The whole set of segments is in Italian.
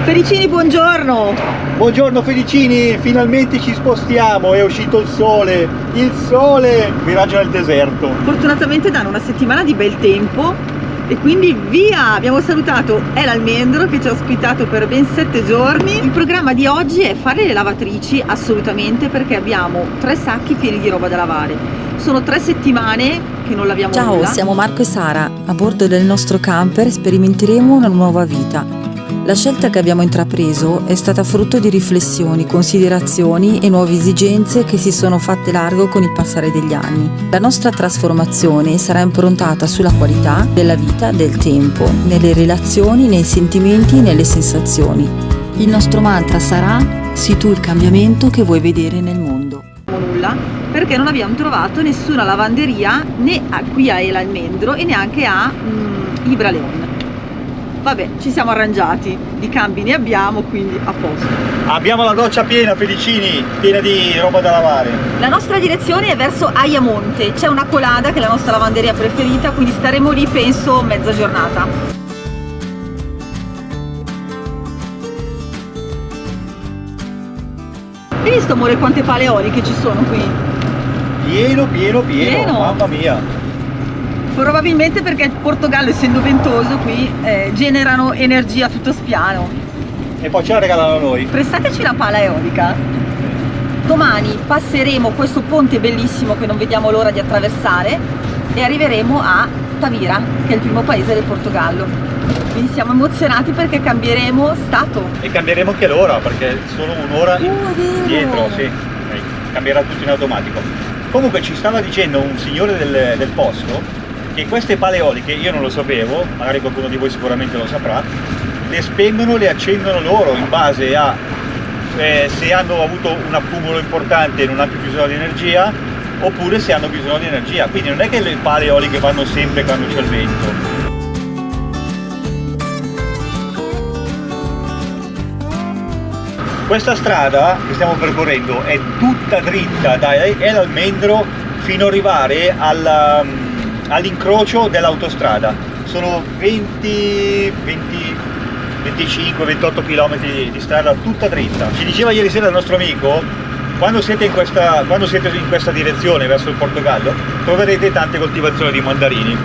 Felicini, buongiorno! Buongiorno Felicini, finalmente ci spostiamo, è uscito il sole, viraggio nel deserto. Fortunatamente danno una settimana di bel tempo e quindi via! Abbiamo salutato El Almendro che ci ha ospitato per ben 7 giorni. Il programma di oggi è fare le lavatrici assolutamente, perché abbiamo 3 sacchi pieni di roba da lavare. Sono 3 settimane che non laviamo Ciao, nulla. siamo Marco e Sara. A bordo del nostro camper sperimenteremo una nuova vita. La scelta che abbiamo intrapreso è stata frutto di riflessioni, considerazioni e nuove esigenze che si sono fatte largo con il passare degli anni. La nostra trasformazione sarà improntata sulla qualità della vita, del tempo, nelle relazioni, nei sentimenti e nelle sensazioni. Il nostro mantra sarà: sii tu il cambiamento che vuoi vedere nel mondo. Nulla, perché non abbiamo trovato nessuna lavanderia né qui a El Almendro e neanche a Ibraleon. Vabbè, ci siamo arrangiati, di cambi ne abbiamo, quindi a posto. Abbiamo la doccia piena Felicini, piena di roba da lavare. La nostra direzione è verso Ayamonte, c'è una colada che è la nostra lavanderia preferita, quindi staremo lì penso mezza giornata. Hai visto amore quante pale eoliche ci sono qui? Pieno, mamma mia. Probabilmente perché il Portogallo, essendo ventoso qui, generano energia a tutto spiano. E poi ce la regalano a noi. Prestateci la pala eolica. Domani passeremo questo ponte bellissimo che non vediamo l'ora di attraversare e arriveremo a Tavira, che è il primo paese del Portogallo. Quindi siamo emozionati perché cambieremo stato. E cambieremo anche l'ora, perché sono un'ora dietro, sì. Cambierà tutto in automatico. Comunque ci stava dicendo un signore del posto che queste pale eoliche, io non lo sapevo, magari qualcuno di voi sicuramente lo saprà, le spengono, le accendono loro in base a se hanno avuto un accumulo importante e non hanno più bisogno di energia, oppure se hanno bisogno di energia. Quindi non è che le pale eoliche vanno sempre quando c'è il vento. Questa strada che stiamo percorrendo è tutta dritta da El Almendro fino ad arrivare all'incrocio dell'autostrada. Sono 25-28 km di strada tutta dritta. Ci diceva ieri sera il nostro amico, quando siete in questa direzione verso il Portogallo troverete tante coltivazioni di mandarini.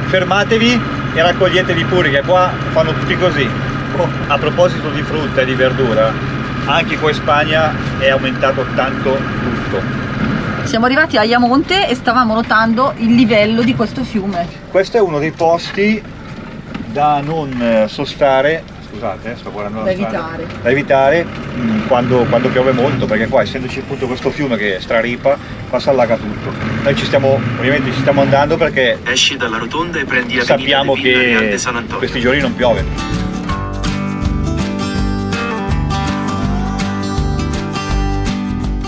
Fermatevi e raccoglietevi pure, che qua fanno tutti così. A proposito di frutta e di verdura, anche qua in Spagna è aumentato tanto tutto. Siamo arrivati a Ayamonte e stavamo notando il livello di questo fiume. Questo è uno dei posti da non sostare, scusate, sto guardando la strada, da evitare quando piove molto, perché qua, essendoci appunto questo fiume che straripa, qua si allaga tutto. Noi ovviamente ci stiamo andando perché esci dalla rotonda e prendi sappiamo che questi giorni non piove.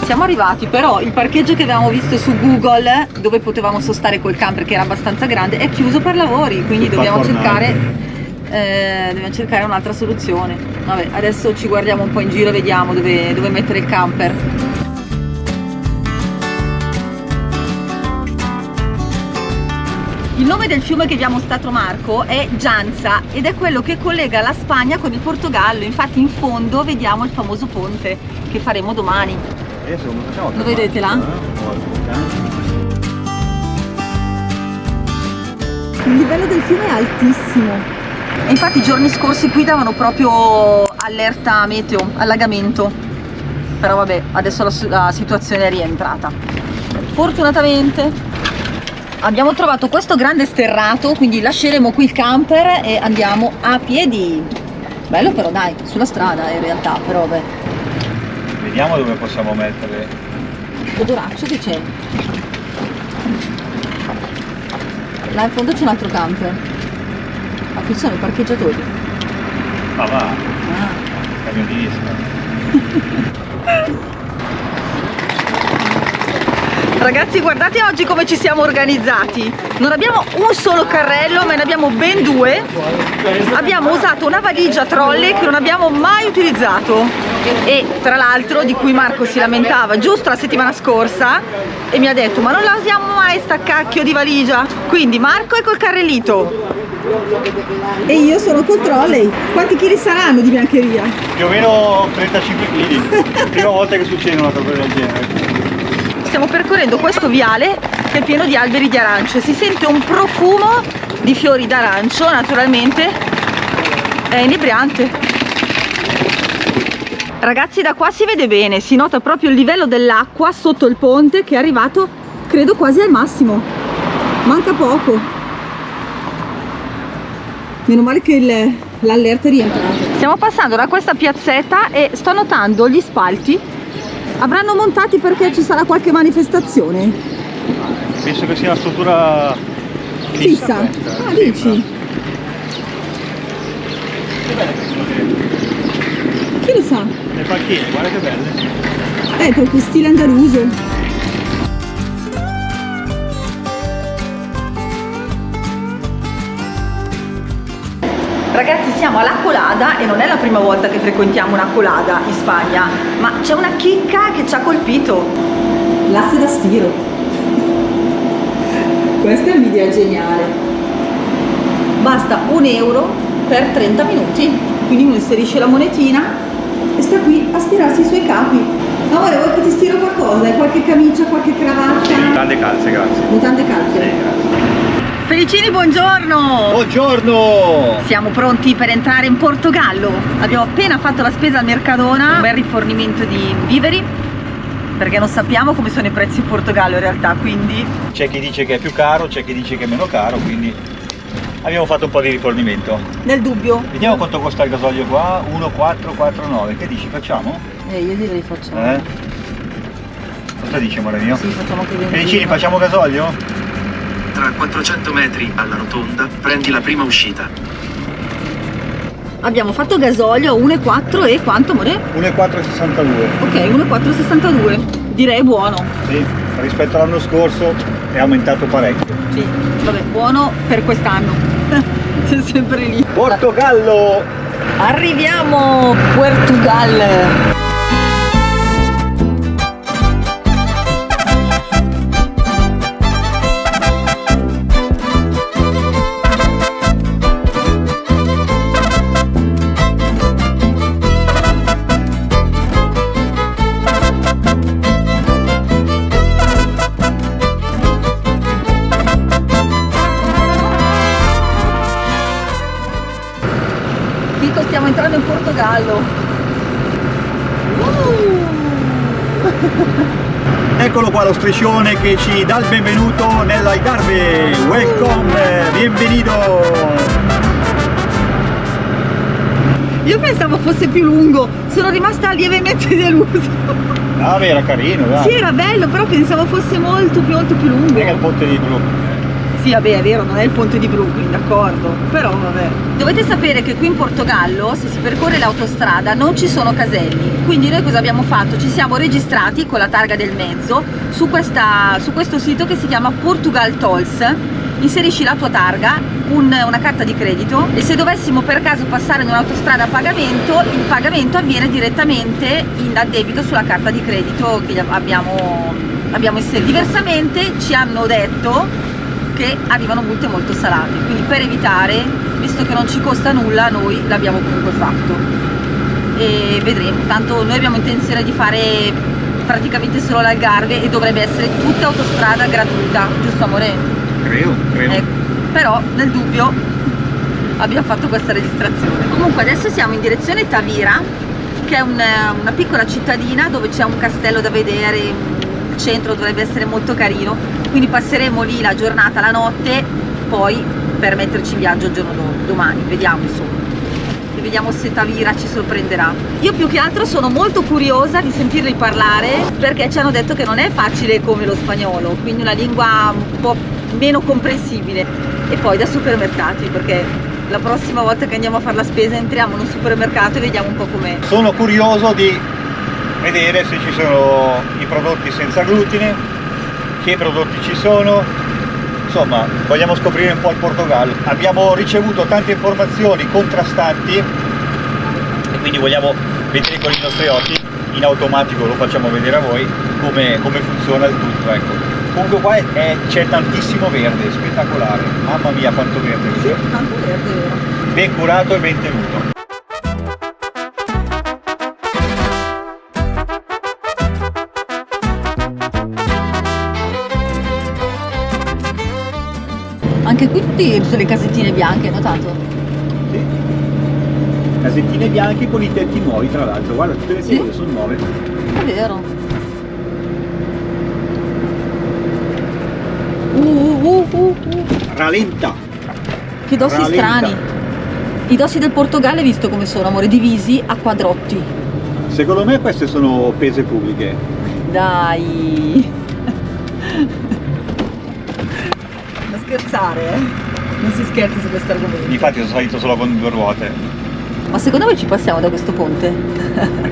Siamo arrivati, però il parcheggio che avevamo visto su Google, dove potevamo sostare col camper, che era abbastanza grande, è chiuso per lavori, quindi dobbiamo cercare un'altra soluzione. Vabbè, adesso ci guardiamo un po' in giro e vediamo dove mettere il camper. Il nome del fiume che vi ha mostrato Marco è Janza ed è quello che collega la Spagna con il Portogallo. Infatti in fondo vediamo il famoso ponte che faremo domani. Lo vedete là? Il livello del fiume è altissimo e infatti i giorni scorsi qui davano proprio allerta meteo, allagamento, però vabbè, adesso la situazione è rientrata fortunatamente. Abbiamo trovato questo grande sterrato, quindi lasceremo qui il camper e andiamo a piedi. Bello però, dai, sulla strada in realtà, però vabbè. Vediamo dove possiamo mettere. Odoraccio che c'è? Là in fondo c'è un altro camper. Ma qui sono i parcheggiatori. Ma va, camionista. Ragazzi, guardate oggi come ci siamo organizzati. Non abbiamo un solo carrello, ma ne abbiamo ben 2. Abbiamo usato una valigia trolley che non abbiamo mai utilizzato e tra l'altro di cui Marco si lamentava giusto la settimana scorsa e mi ha detto: ma non la usiamo mai sta cacchio di valigia? Quindi Marco è col carrellito, E io sono col trolley. Quanti chili saranno di biancheria? Più o meno 35 kg. Prima volta che succede una cosa del genere. Stiamo percorrendo questo viale che è pieno di alberi di arancio. Si sente un profumo di fiori d'arancio, naturalmente. È inebriante. Ragazzi, da qua si vede bene, si nota proprio il livello dell'acqua sotto il ponte che è arrivato, credo, quasi al massimo. Manca poco. Meno male che l'allerta è rientrata. Stiamo passando da questa piazzetta e sto notando gli spalti. Avranno montati perché ci sarà qualche manifestazione? Penso che sia una struttura Fissa? questa. Ah, dici? Che belle che sono le... Chi lo sa? Le panchine, guarda che belle. Proprio stile andaluso. Ragazzi, siamo alla Colada e non è la prima volta che frequentiamo una Colada in Spagna, ma c'è una chicca che ci ha colpito. L'asse da stiro. Questa invidia è geniale. Basta 1 euro per 30 minuti, quindi uno inserisce la monetina e sta qui a stirarsi i suoi capi. Amore, vuoi che ti stiro qualcosa? Hai qualche camicia, qualche cravatta? Tante calze, grazie. Mutande calze. Grazie. Felicini, buongiorno! Buongiorno! Siamo pronti per entrare in Portogallo. Abbiamo appena fatto la spesa al Mercadona, un bel rifornimento di viveri, perché non sappiamo come sono i prezzi in Portogallo in realtà, quindi... C'è chi dice che è più caro, c'è chi dice che è meno caro, quindi abbiamo fatto un po' di rifornimento. Nel dubbio. Vediamo quanto costa il gasolio qua, 1,449. Che dici, facciamo? Io direi facciamo. Cosa dici, amore mio? Sì, facciamo che viene. Felicini, facciamo gasolio? Tra 400 metri alla rotonda prendi la prima uscita. Abbiamo fatto gasolio a 1,4 e quanto, amore? 1,462. Ok, 1,462. Direi buono. Sì, rispetto all'anno scorso è aumentato parecchio. Sì, vabbè, buono per quest'anno. Sei sempre lì. Portogallo! Arriviamo, Portugal. Stiamo entrando in Portogallo. Eccolo qua lo striscione che ci dà il benvenuto nell'Algarve. Welcome, bienvenido. Io pensavo fosse più lungo, sono rimasta lievemente delusa. Ah, beh, era carino, dai. Sì, era bello, però pensavo fosse molto più lungo. Non è che il ponte di blu. Sì, vabbè, è vero, non è il ponte di Brooklyn, d'accordo, però vabbè. Dovete sapere che qui in Portogallo, se si percorre l'autostrada, non ci sono caselli. Quindi noi cosa abbiamo fatto? Ci siamo registrati con la targa del mezzo su questo sito che si chiama Portugal Tolls. Inserisci la tua targa, una carta di credito, e se dovessimo per caso passare in un'autostrada a pagamento, il pagamento avviene direttamente in addebito sulla carta di credito che abbiamo inserito. Diversamente ci hanno detto che arrivano multe molto salate, quindi per evitare, visto che non ci costa nulla, noi l'abbiamo comunque fatto e vedremo. Tanto noi abbiamo intenzione di fare praticamente solo l'Algarve e dovrebbe essere tutta autostrada gratuita, giusto amore? Credo. Però nel dubbio abbiamo fatto questa registrazione. Comunque adesso siamo in direzione Tavira, che è una piccola cittadina dove c'è un castello da vedere, il centro dovrebbe essere molto carino, quindi passeremo lì la giornata, la notte, poi per metterci in viaggio il giorno domani, vediamo insomma, e vediamo se Tavira ci sorprenderà. Io più che altro sono molto curiosa di sentirli parlare, perché ci hanno detto che non è facile come lo spagnolo, quindi una lingua un po' meno comprensibile. E poi da supermercati, perché la prossima volta che andiamo a fare la spesa entriamo in un supermercato e vediamo un po' com'è. Sono curioso di vedere se ci sono i prodotti senza glutine, che prodotti ci sono, insomma vogliamo scoprire un po' il Portogallo. Abbiamo ricevuto tante informazioni contrastanti e quindi vogliamo vedere con i nostri occhi in automatico lo facciamo vedere a voi come funziona il tutto, ecco. Comunque qua c'è tantissimo verde, spettacolare, mamma mia quanto verde, Sì, tanto verde, vero? ben curato e ben tenuto. Anche qui tutti sono le casettine bianche, hai notato? Sì. Casettine bianche con i tetti nuovi, tra l'altro, guarda, tutte le Sì? tegole sono nuove. È vero. Rallenta. Che dossi Rallenta. strani. I dossi del Portogallo hai visto come sono, amore? Divisi a quadrotti. Secondo me queste sono pese pubbliche. Dai. Non scherzare, eh? Non si scherza su questo argomento. Infatti sono salito solo con 2 ruote. Ma secondo voi ci passiamo da questo ponte?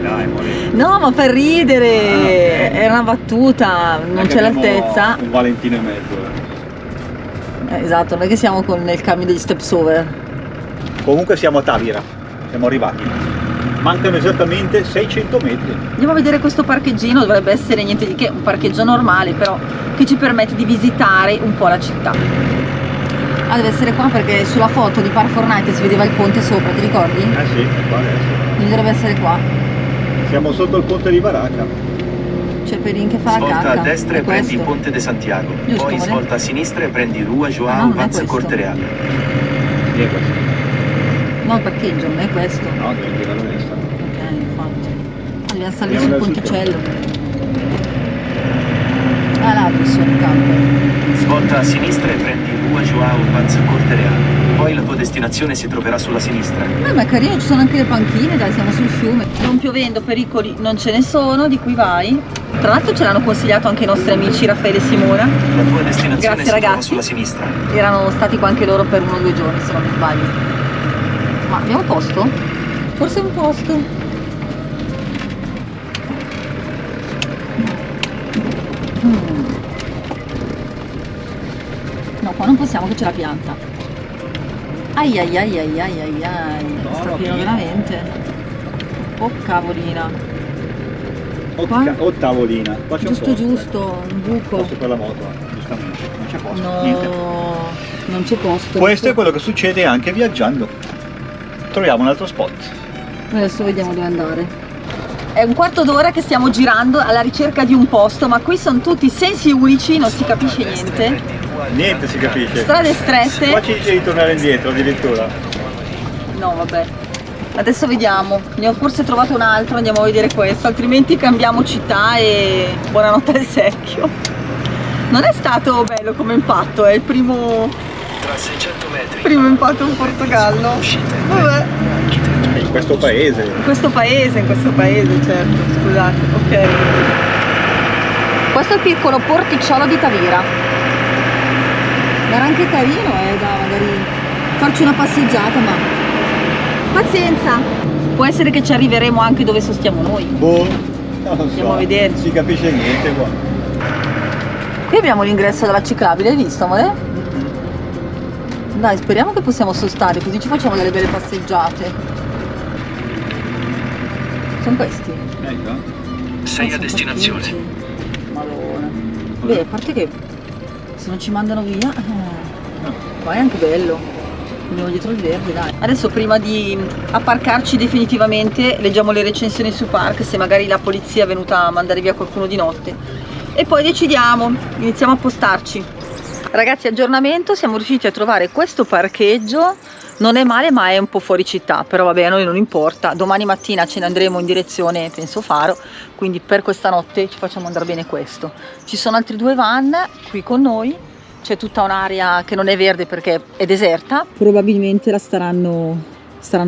Dai, amore. No, ma per ridere! Ah, ok. Era una battuta, non Anche c'è abbiamo l'altezza. Un Valentino e mezzo. Esatto, non è che siamo con il cambio degli steps over. Comunque siamo a Tavira, siamo arrivati. Mancano esattamente 600 metri. Andiamo a vedere questo parcheggino, dovrebbe essere niente di che, un parcheggio normale però che ci permette di visitare un po' la città. Ah, deve essere qua perché sulla foto di Park Fortnite si vedeva il ponte sopra, ti ricordi? Sì, è qua adesso. Quindi dovrebbe essere qua. Siamo sotto il ponte di Baracca. C'è Perin che fa la Svolta cacca. a destra e È prendi questo. Ponte de Santiago. Giusto, Poi amore? svolta a sinistra e prendi Rua Ah, João no, non è Vaz questo. Corte Reale. Sì, è questo. No, il parcheggio, non è questo. No, devo girare a destra. Ok, infatti. Ah, dobbiamo salire Andiamo sul sul ponticello. Ah, là dove sono i camper. Svolta a sinistra e prendi Rua João Vaz Corte Reale. Poi la tua destinazione si troverà sulla sinistra. Ma è carino, ci sono anche le panchine, dai, siamo sul fiume. Non piovendo, pericoli non ce ne sono, di cui vai. Tra l'altro ce l'hanno consigliato anche i nostri amici Raffaele e Simona. La tua destinazione Grazie, si trova ragazzi. sulla sinistra. Erano stati qua anche loro per 1 o 2 giorni, se non mi sbaglio. Ma abbiamo posto? Forse un posto. No, qua non possiamo che c'è la pianta. Ai ai ai ai ai ai ai. No, Sta va pieno bene. veramente. Oh cavolina. O, Qua? o tavolina. Qua c'è Giusto un posto. giusto, un buco. Posto per la moto, giustamente. Non c'è posto. No, Niente. non c'è posto. Questo è quello che succede anche viaggiando. Troviamo un altro spot. Adesso vediamo dove andare. È un quarto d'ora che stiamo girando alla ricerca di un posto, ma qui sono tutti sensi unici, non si capisce niente. Niente si capisce. Strade strette. Qua ci dice di tornare indietro addirittura. No, vabbè. Adesso vediamo. Ne ho forse trovato un altro, andiamo a vedere questo, altrimenti cambiamo città e buonanotte al secchio. Non è stato bello come impatto, è il primo Tra 600 metri. primo impatto in Portogallo. Vabbè. In questo paese. In questo paese, certo, scusate, ok. Questo è il piccolo porticciolo di Tavira. Era anche carino, da magari farci una passeggiata, ma pazienza. Può essere che ci arriveremo anche dove sostiamo noi. Boh, non lo Andiamo so. a vedere. Non si capisce niente qua. Qui abbiamo l'ingresso della ciclabile, hai visto, amore? Dai, speriamo che possiamo sostare, così ci facciamo delle belle passeggiate. Sono questi? Ecco. Sei a Sono destinazione. parcheggi. Madonna. Beh, a parte che se non ci mandano via, qua è anche bello. Andiamo dietro il verde, dai. Adesso prima di apparcarci definitivamente leggiamo le recensioni su Park, se magari la polizia è venuta a mandare via qualcuno di notte. E poi decidiamo, iniziamo a postarci. Ragazzi, aggiornamento, siamo riusciti a trovare questo parcheggio. Non è male, ma è un po' fuori città, però vabbè, a noi non importa. Domani mattina ce ne andremo in direzione, penso, Faro, quindi per questa notte ci facciamo andare bene questo. Ci sono altri 2 van qui con noi, c'è tutta un'area che non è verde perché è deserta. Probabilmente la staranno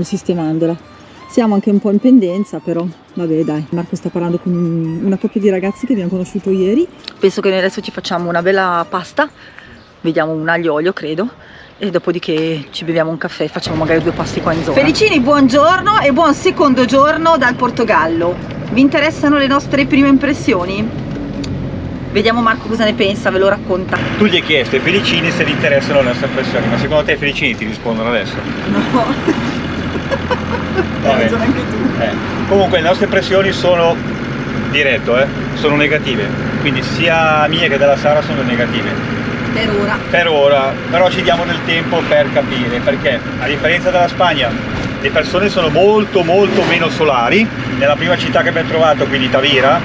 sistemandola. Siamo anche un po' in pendenza, però vabbè, dai. Marco sta parlando con una coppia di ragazzi che abbiamo conosciuto ieri. Penso che noi adesso ci facciamo una bella pasta, vediamo un aglio olio, credo, e dopodiché ci beviamo un caffè e facciamo magari 2 pasti qua in zona. Felicini, buongiorno e buon secondo giorno dal Portogallo. Vi interessano le nostre prime impressioni? Vediamo Marco cosa ne pensa, ve lo racconta. Tu gli hai chiesto ai Felicini se gli interessano le nostre impressioni, ma secondo te i Felicini ti rispondono adesso? No. Vabbè. Hai ragione anche tu. Comunque le nostre impressioni sono diretto, sono negative, quindi sia mie che della Sara sono negative. Per ora, però ci diamo del tempo per capire, perché a differenza della Spagna le persone sono molto meno solari. Nella prima città che abbiamo trovato, quindi Tavira,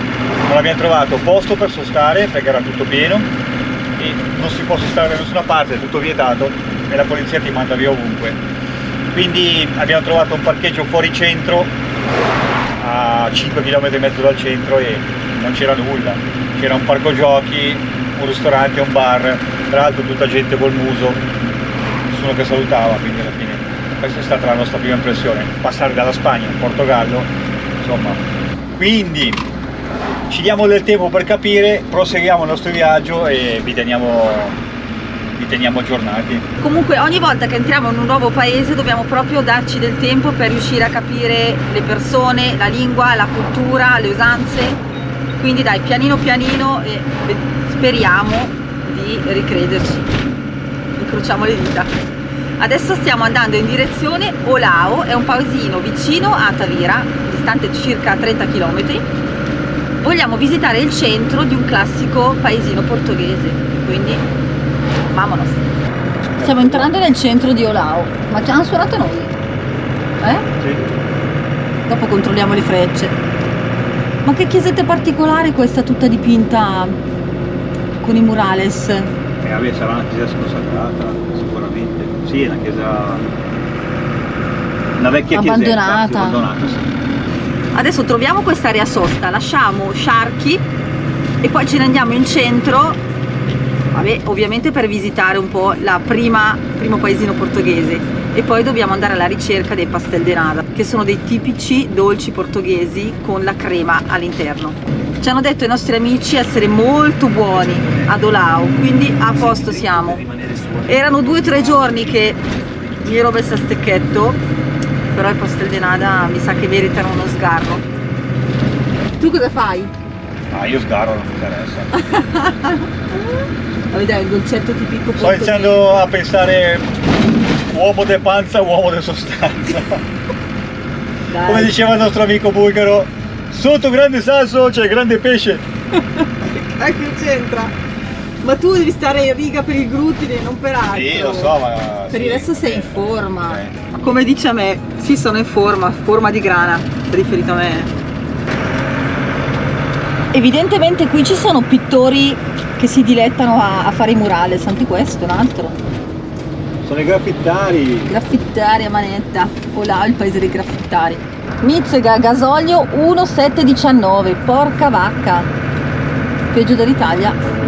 non abbiamo trovato posto per sostare perché era tutto pieno e non si può sostare da nessuna parte, è tutto vietato e la polizia ti manda via ovunque. Quindi abbiamo trovato un parcheggio fuori centro, a 5 km e mezzo dal centro, e non c'era nulla. C'era un parco giochi, un ristorante, un bar, tra l'altro tutta gente col muso, nessuno che salutava, quindi alla fine questa è stata la nostra prima impressione, passare dalla Spagna al Portogallo, insomma. Quindi ci diamo del tempo per capire, proseguiamo il nostro viaggio e vi teniamo aggiornati. Comunque ogni volta che entriamo in un nuovo paese dobbiamo proprio darci del tempo per riuscire a capire le persone, la lingua, la cultura, le usanze, quindi dai, pianino pianino, e speriamo di ricrederci, incrociamo le dita. Adesso stiamo andando in direzione Olao, è un paesino vicino a Tavira, distante circa 30 km. Vogliamo visitare il centro di un classico paesino portoghese, quindi vamonos. Stiamo entrando nel centro di Olao, ma ci hanno suonato noi? Sì. Dopo controlliamo le frecce. Ma che chiesetta particolare questa, tutta dipinta con i murales? Vabbè, sarà una chiesa sconsacrata, sicuramente. Sì, è una vecchia abbandonata. Abbandonata, sì. Adesso troviamo quest'area sosta, lasciamo Sciarchi e poi ce ne andiamo in centro, vabbè, ovviamente per visitare un po' la primo paesino portoghese, e poi dobbiamo andare alla ricerca dei pastel de nata, che sono dei tipici dolci portoghesi con la crema all'interno. Ci hanno detto i nostri amici essere molto buoni ad Olao, quindi a posto siamo. Erano 2 o 3 giorni che mi ero messa a stecchetto, però i pastel de nata mi sa che meritano uno sgarro. Tu cosa fai? Ah, io sgarro, non mi interessa. Dai, il dolcetto tipico portoghese. Sto iniziando a pensare uomo de panza, uomo de sostanza. Dai. Come diceva il nostro amico bulgaro, sotto grande sasso c'è grande pesce. Che c'entra? Ma tu devi stare in riga per il glutine, non per altro. Sì, lo so, ma per il resto sei in forma. Ok. Come dice a me, sì, sono in forma di grana, riferito a me. Evidentemente qui ci sono pittori che si dilettano a fare i murales, anche questo, un altro. Sono i graffittari. Graffittari a manetta, o là il paese dei graffittari. Nizzega, gasolio 1,719, porca vacca, peggio dell'Italia.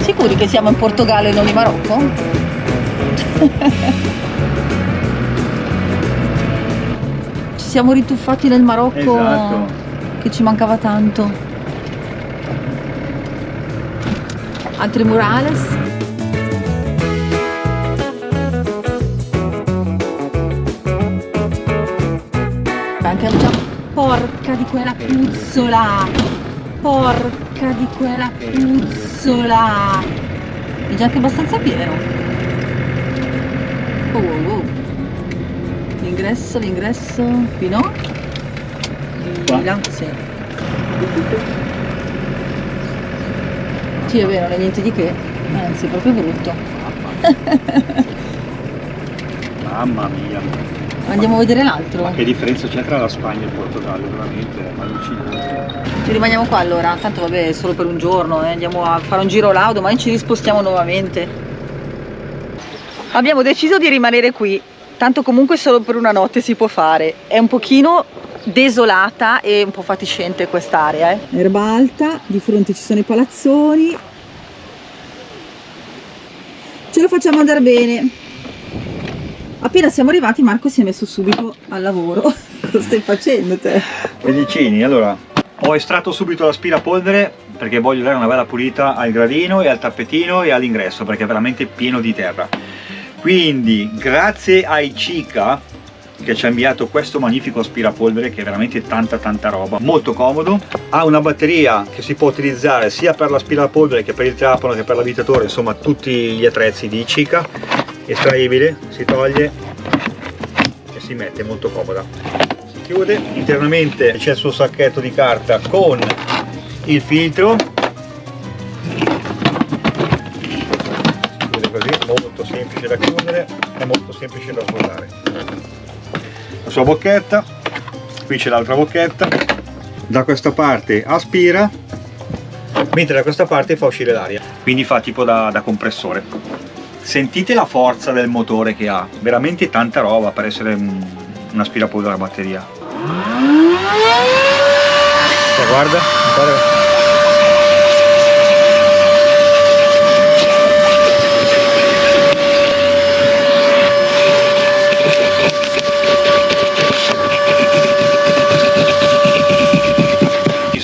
Sicuri che siamo in Portogallo e non in Marocco? Ci siamo rituffati nel Marocco, Esatto. che ci mancava tanto. Altri murales. Anche già, porca di quella puzzola, porca di quella puzzola, è già anche abbastanza pieno. Oh. L'ingresso, qui no? Qua? Di là, sì. Sì, è vero, non è niente di che, anzi è proprio brutto. Mamma mia. Andiamo a vedere l'altro. Ma che differenza c'è tra la Spagna e il Portogallo, veramente allucinante. Ci rimaniamo qua allora, tanto vabbè, è solo per un giorno, andiamo a fare un giro là, domani ci rispostiamo nuovamente. Abbiamo deciso di rimanere qui, tanto comunque solo per una notte si può fare. È un pochino desolata e un po' fatiscente quest'area. Erba alta, di fronte ci sono i palazzoni. Ce lo facciamo andare bene. Appena siamo arrivati Marco si è messo subito al lavoro. Cosa stai facendo te? Pedicini, allora, ho estratto subito l'aspirapolvere perché voglio dare una bella pulita al gradino e al tappetino e all'ingresso perché è veramente pieno di terra. Quindi grazie ai Cica che ci ha inviato questo magnifico aspirapolvere che è veramente tanta roba, molto comodo, ha una batteria che si può utilizzare sia per l'aspirapolvere che per il trapano che per l'avvitatore, insomma tutti gli attrezzi di Cica, estraibile, si toglie e si mette, molto comoda. Si chiude, internamente c'è il suo sacchetto di carta con il filtro, si chiude così, molto semplice da chiudere e molto semplice da svuotare. La sua bocchetta, qui c'è l'altra bocchetta, da questa parte aspira, mentre da questa parte fa uscire l'aria, quindi fa tipo da compressore. Sentite la forza del motore che ha, veramente tanta roba per essere un aspirapolvere a batteria. Guarda.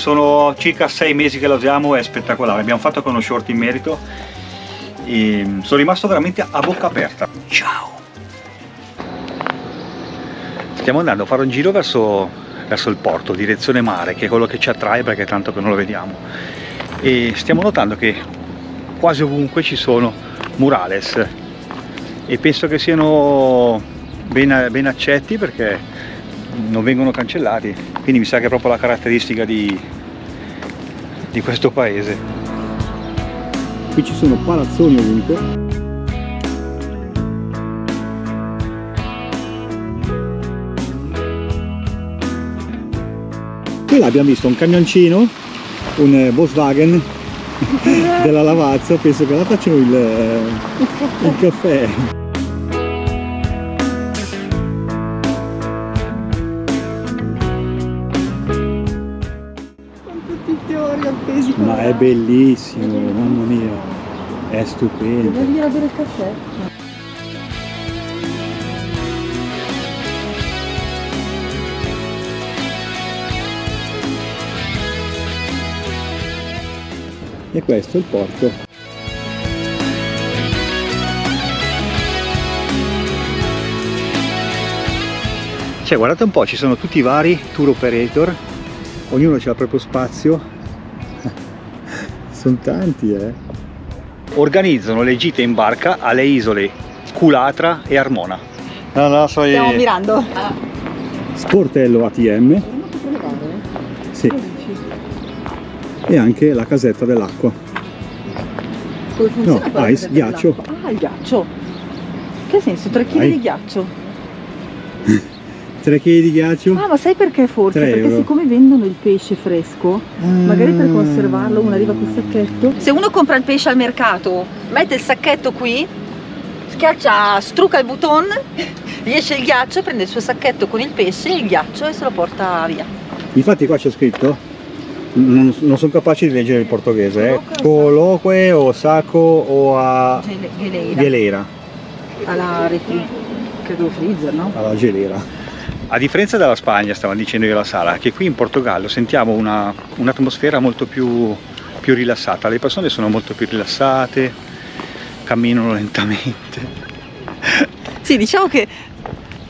Sono circa 6 mesi che la usiamo, è spettacolare, abbiamo fatto con uno short in merito e sono rimasto veramente a bocca aperta. Ciao! Stiamo andando a fare un giro verso il porto, direzione mare, che è quello che ci attrae perché tanto che non lo vediamo, e stiamo notando che quasi ovunque ci sono murales e penso che siano ben accetti perché non vengono cancellati, quindi mi sa che è proprio la caratteristica di questo paese. Qui ci sono palazzoni ovunque. Qui abbiamo visto un camioncino, un Volkswagen della Lavazza, penso che là facciano il caffè. Ma è bellissimo, mamma mia, è stupendo. Devo venire a bere il caffè? E questo è il porto. Cioè, guardate un po', ci sono tutti i vari tour operator, ognuno ha il proprio spazio. Sono tanti, Organizzano le gite in barca alle isole Culatra e Armona. Stiamo mirando. Sportello ATM. Sì. E anche la casetta dell'acqua. Come funziona? No, ice, ghiaccio. Ah, il ghiaccio. Che senso? 3 kg di ghiaccio? 3 kg di ghiaccio? Ah, ma sai perché forse? 3 Perché euro. Siccome vendono il pesce fresco, magari per conservarlo uno arriva col sacchetto. Se uno compra il pesce al mercato, mette il sacchetto qui, schiaccia, struca il button, gli esce il ghiaccio, prende il suo sacchetto con il pesce e il ghiaccio e se lo porta via. Infatti qua c'è scritto, non sono capace di leggere il portoghese, Coloque o sacco o a geleira. Alla credo freezer, no? Alla gelera. A differenza della Spagna, stava dicendo io la Sara, che qui in Portogallo sentiamo un'atmosfera molto più rilassata, le persone sono molto più rilassate, camminano lentamente. Sì, diciamo che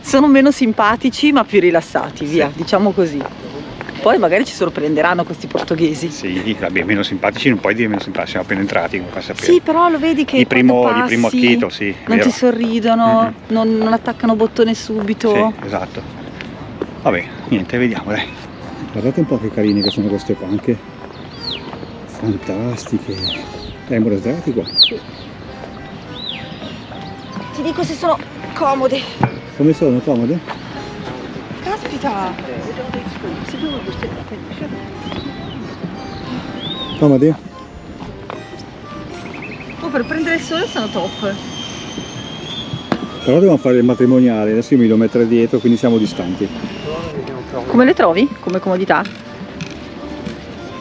sono meno simpatici ma più rilassati, via, diciamo così. Poi magari ci sorprenderanno questi portoghesi. Sì, vabbè, meno simpatici non puoi dire meno simpatici, siamo appena entrati, come fa a sapere. Sì, però lo vedi che di primo passi, acchito, sì. non vero. ti sorridono, non attaccano bottone subito. Sì, esatto. Vabbè, niente, vediamo, dai. Guardate un po' che carine che sono queste panche. Fantastiche. Siamo sdraiati qua. Sì. Ti dico se sono comode. Come sono? Comode? Caspita! Comode? Oh, per prendere il sole sono top. Però dobbiamo fare il matrimoniale, adesso io mi devo mettere dietro, quindi siamo distanti. Come le trovi? Come comodità?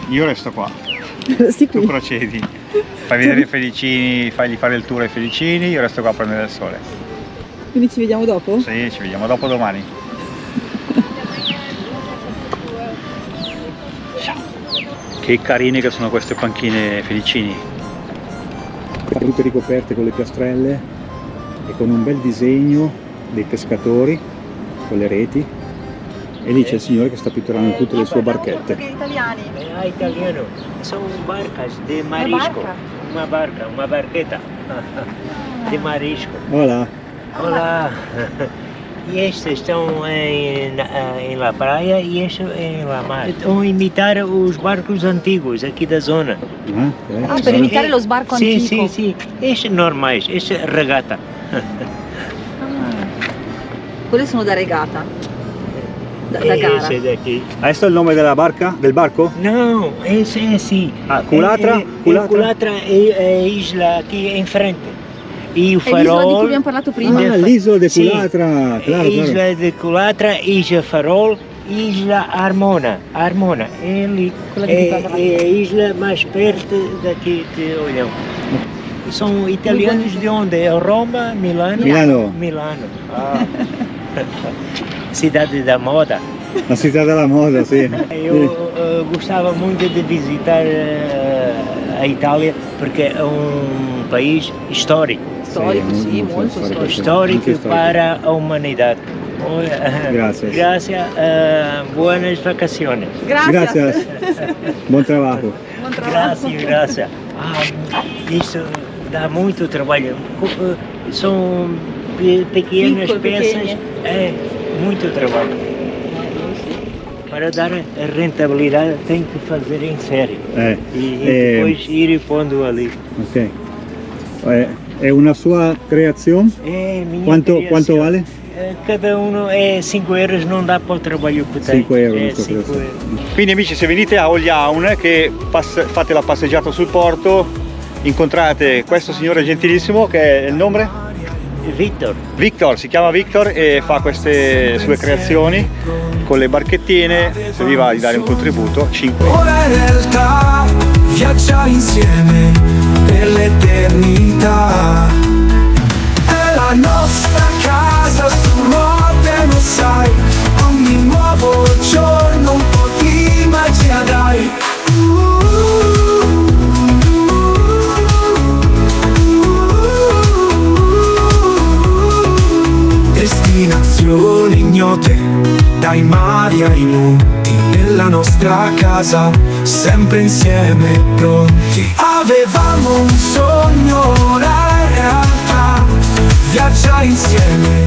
Io resto qua. Sì, Tu procedi. Fai vedere i felicini, fagli fare il tour ai felicini, io resto qua a prendere il sole. Quindi ci vediamo dopo? Sì, ci vediamo dopo domani. Che carine che sono queste panchine felicini. Tutte ricoperte con le piastrelle e con un bel disegno dei pescatori con le reti. E lì c'è il signore che sta pitturando tutte le sue barchette. Italiani. Ah, italiano. Son barcas de marisco. barca? Una barca, una barchetta. de marisco. Olá. Olá! E estes estão em La Praia e estes em La Mar. Estão a imitar os barcos antigos aqui da zona. Ah, per imitare lo sbarco Sim, antico. sim, sim. Estes normais, estes regata. Quelli sono da regata. Da gara. Esse daqui. Questo è il nome della barca? Del barco? Não, esse é assim. Ah, Culatra? Culatra é a isla aqui em frente. E o È l'isola di cui farol. abbiamo parlato prima. Ah, l'isola di Sì. Culatra, claro, Isla claro. de Culatra, Isla Farol, Isla Armona. Armona é ali. Quella di cui parlavamo. É a isla mais perto daqui de Olhão. São italianos de onde? É Roma, Milano? Milano. Milano. Ah. Cidade da moda. La città della moda, sì. Eu gostava muito de visitar a Itália porque é país histórico. Storico, Sì, sì, molto molto storico. storico. Histórico Muito para a humanidade. Gracias. Gracias. Buenas vacaciones. Gracias. Buon trabalho. Buon trabalho. Gracias. Isso dá muito trabalho. São pequenas Piccole, peças. pequene. É muito trabalho. Para dar a rentabilidade tem que fazer em série. E depois ir pondo ali. Ok. È una sua creazione? É minha Quanto criação. vale? Cada uno è 5 euro, non dà per il trabalho che tem. 5 euro. É questo 5 prezzo. euro. Quindi amici, se venite a Oljaun, che fate la passeggiata sul porto, incontrate questo signore gentilissimo che è il nome? Victor. Victor, si chiama Victor e fa queste sue creazioni con le barchettine. Se vi va di dare un contributo, 5 euro. Ora in realtà viaggiare insieme per l'eternità. È la nostra casa su ruote, lo sai. Ogni nuovo giorno un po' di magia dai. Destinazioni ignote, dai mari ai monti, nella nostra casa, sempre insieme pronti. Avevamo un sogno, ora è realtà, viaggiare insieme